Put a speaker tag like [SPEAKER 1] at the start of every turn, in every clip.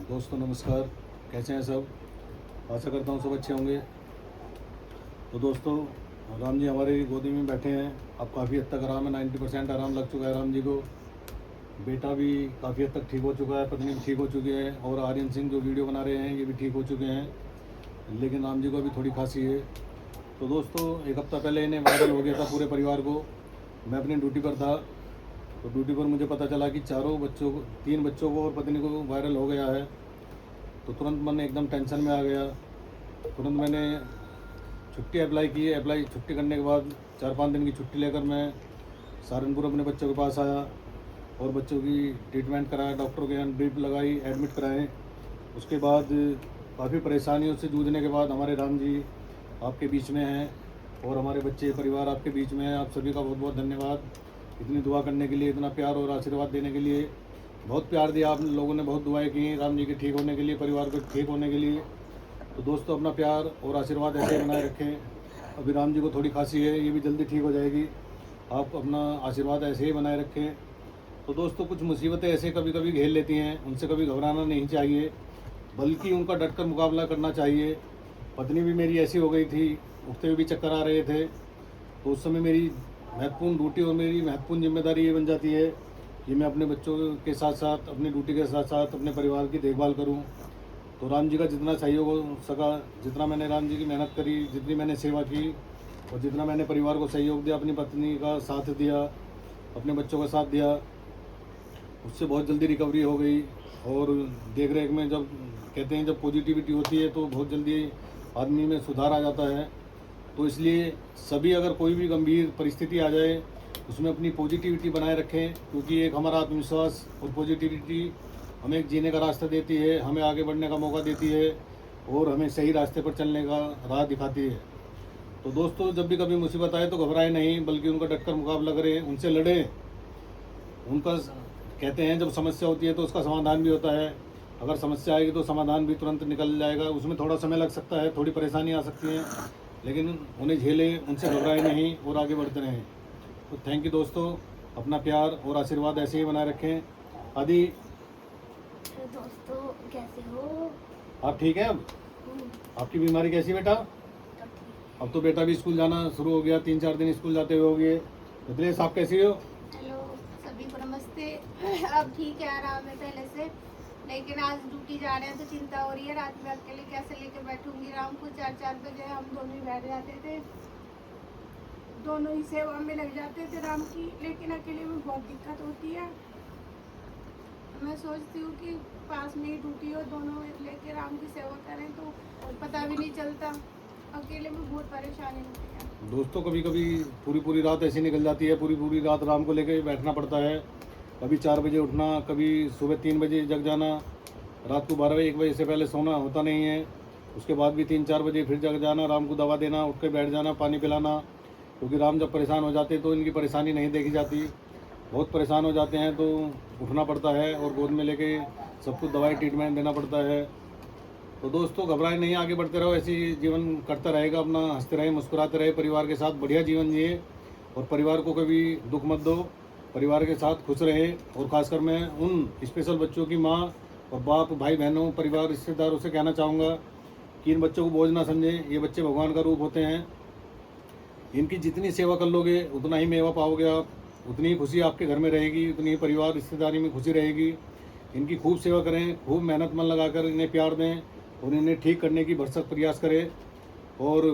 [SPEAKER 1] दोस्तों नमस्कार, कैसे हैं सब। आशा करता हूँ सब अच्छे होंगे। तो दोस्तों, राम जी हमारे गोदी में बैठे हैं। अब काफ़ी हद तक आराम है, 90% आराम लग चुका है राम जी को। बेटा भी काफ़ी हद तक ठीक हो चुका है, पत्नी भी ठीक हो चुकी है, और आर्यन सिंह जो वीडियो बना रहे हैं ये भी ठीक हो चुके हैं। लेकिन राम जी को अभी थोड़ी खांसी है। तो दोस्तों, एक हफ्ता पहले इन्हें वायरल हो गया था पूरे परिवार को। मैं अपनी ड्यूटी पर था, तो ड्यूटी पर मुझे पता चला कि तीन बच्चों को और पत्नी को वायरल हो गया है। तो तुरंत मन एकदम टेंशन में आ गया। तुरंत मैंने छुट्टी अप्लाई की। छुट्टी करने के बाद 4-5 दिन की छुट्टी लेकर मैं सहारनपुर अपने बच्चों के पास आया और बच्चों की ट्रीटमेंट कराया, डॉक्टर के यहाँ ड्रिप लगाई, एडमिट कराएं। उसके बाद काफ़ी परेशानियों से जूझने के बाद हमारे राम जी आपके बीच में हैं और हमारे बच्चे परिवार आपके बीच में है। आप सभी का बहुत बहुत धन्यवाद, इतनी दुआ करने के लिए, इतना प्यार और आशीर्वाद देने के लिए। बहुत प्यार दिया आप लोगों ने, बहुत दुआएं की राम जी के ठीक होने के लिए, परिवार को ठीक होने के लिए। तो दोस्तों, अपना प्यार और आशीर्वाद ऐसे बनाए रखें। अभी राम जी को थोड़ी खांसी है, ये भी जल्दी ठीक हो जाएगी। आप अपना आशीर्वाद ऐसे ही बनाए रखें। तो दोस्तों, कुछ मुसीबतें ऐसे कभी कभी घेर लेती हैं, उनसे कभी घबराना नहीं चाहिए, बल्कि उनका डटकर मुकाबला करना चाहिए। पत्नी भी मेरी ऐसी हो गई थी, उठते हुए भी चक्कर आ रहे थे। तो उस समय मेरी महत्वपूर्ण ड्यूटी और मेरी महत्वपूर्ण जिम्मेदारी ये बन जाती है कि मैं अपने बच्चों के साथ साथ, अपनी ड्यूटी के साथ साथ अपने परिवार की देखभाल करूं। तो राम जी का जितना सहयोग हो सका, जितना मैंने राम जी की मेहनत करी, जितनी मैंने सेवा की और जितना मैंने परिवार को सहयोग दिया, अपनी पत्नी का साथ दिया, अपने बच्चों का साथ दिया, उससे बहुत जल्दी रिकवरी हो गई। और देख रेख में जब कहते हैं, जब पॉजिटिविटी होती है तो बहुत जल्दी आदमी में सुधार आ जाता है। तो इसलिए सभी, अगर कोई भी गंभीर परिस्थिति आ जाए, उसमें अपनी पॉजिटिविटी बनाए रखें, क्योंकि एक हमारा आत्मविश्वास और पॉजिटिविटी हमें एक जीने का रास्ता देती है, हमें आगे बढ़ने का मौका देती है और हमें सही रास्ते पर चलने का राह दिखाती है। तो दोस्तों, जब भी कभी मुसीबत आए तो घबराएं नहीं, बल्कि उनका डटकर मुकाबला करें, उनसे लड़ें। उनका कहते हैं, जब समस्या होती है तो उसका समाधान भी होता है। अगर समस्या आएगी तो समाधान भी तुरंत निकल जाएगा। उसमें थोड़ा समय लग सकता है, थोड़ी परेशानी आ सकती है, लेकिन उन्हें झेलें, उनसे घबराएं नहीं और आगे बढ़ते रहें। तो थैंक यू दोस्तों, अपना प्यार और आशीर्वाद ऐसे ही बनाए रखें। आदि,
[SPEAKER 2] दोस्तों कैसे हो?
[SPEAKER 1] आप ठीक हैं अब? आपकी बीमारी कैसी है बेटा? अब तो बेटा भी स्कूल जाना शुरू हो गया, 3-4 दिन स्कूल जाते हुए हो गए। मिथिलेश, आप कैसी हो?
[SPEAKER 2] हेलो सभी को नमस्ते। अब ठीक है, आराम है पहले से, लेकिन आज ड्यूटी जा रहे हैं तो चिंता हो रही है। रात में अकेले कैसे लेके बैठूंगी राम को। 4-4 बजे हम दोनों ही बैठ जाते थे, दोनों ही सेवा में लग जाते थे राम की, लेकिन अकेले में बहुत दिक्कत होती है। मैं सोचती हूँ कि पास में ही ड्यूटी हो, दोनों लेके राम की सेवा करें तो पता भी नहीं चलता। अकेले में बहुत परेशानी होती है
[SPEAKER 1] दोस्तों, कभी कभी पूरी पूरी रात ऐसी निकल जाती है, पूरी पूरी रात राम को लेकर बैठना पड़ता है। कभी 4 बजे उठना, कभी सुबह 3 बजे जग जाना, रात को 12-1 बजे से पहले सोना होता नहीं है। उसके बाद भी 3-4 बजे फिर जग जाना, राम को दवा देना, उठ के बैठ जाना, पानी पिलाना। क्योंकि राम जब परेशान हो जाते तो इनकी परेशानी नहीं देखी जाती। बहुत परेशान हो जाते हैं तो उठना पड़ता है और गोद में लेके सब कुछ दवाई ट्रीटमेंट देना पड़ता है। तो दोस्तों, घबराए नहीं, आगे बढ़ते रहो, ऐसे ही जीवन कटता रहेगा अपना। हंसते रहे, मुस्कुराते रहे, परिवार के साथ बढ़िया जीवन जिए और परिवार को कभी दुख मत दो। परिवार के साथ खुश रहे। और ख़ासकर मैं उन स्पेशल बच्चों की माँ और बाप, भाई बहनों, परिवार, रिश्तेदारों से कहना चाहूँगा कि इन बच्चों को बोझ ना समझें। ये बच्चे भगवान का रूप होते हैं। इनकी जितनी सेवा कर लोगे उतना ही मेवा पाओगे आप, उतनी ही खुशी आपके घर में रहेगी, उतनी ही परिवार रिश्तेदारी में खुशी रहेगी। इनकी खूब सेवा करें, खूब मेहनत मन लगाकर इन्हें प्यार दें और इन्हें ठीक करने की भरसक प्रयास करें। और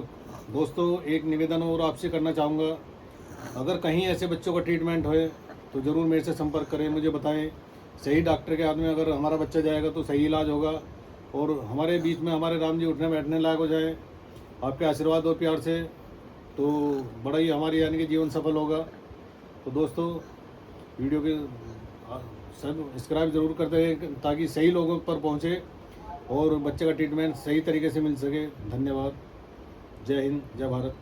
[SPEAKER 1] दोस्तों, एक निवेदन और आपसे करना चाहूँगा, अगर कहीं ऐसे बच्चों का ट्रीटमेंट होए तो ज़रूर मेरे से संपर्क करें, मुझे बताएं। सही डॉक्टर के हाथ में अगर हमारा बच्चा जाएगा तो सही इलाज होगा और हमारे बीच में हमारे राम जी उठने बैठने लायक हो जाए आपके आशीर्वाद और प्यार से, तो बड़ा ही हमारी यानी कि जीवन सफल होगा। तो दोस्तों, वीडियो के सब्सक्राइब ज़रूर करते हैं ताकि सही लोगों पर पहुँचे और बच्चे का ट्रीटमेंट सही तरीके से मिल सके। धन्यवाद। जय हिंद, जय भारत।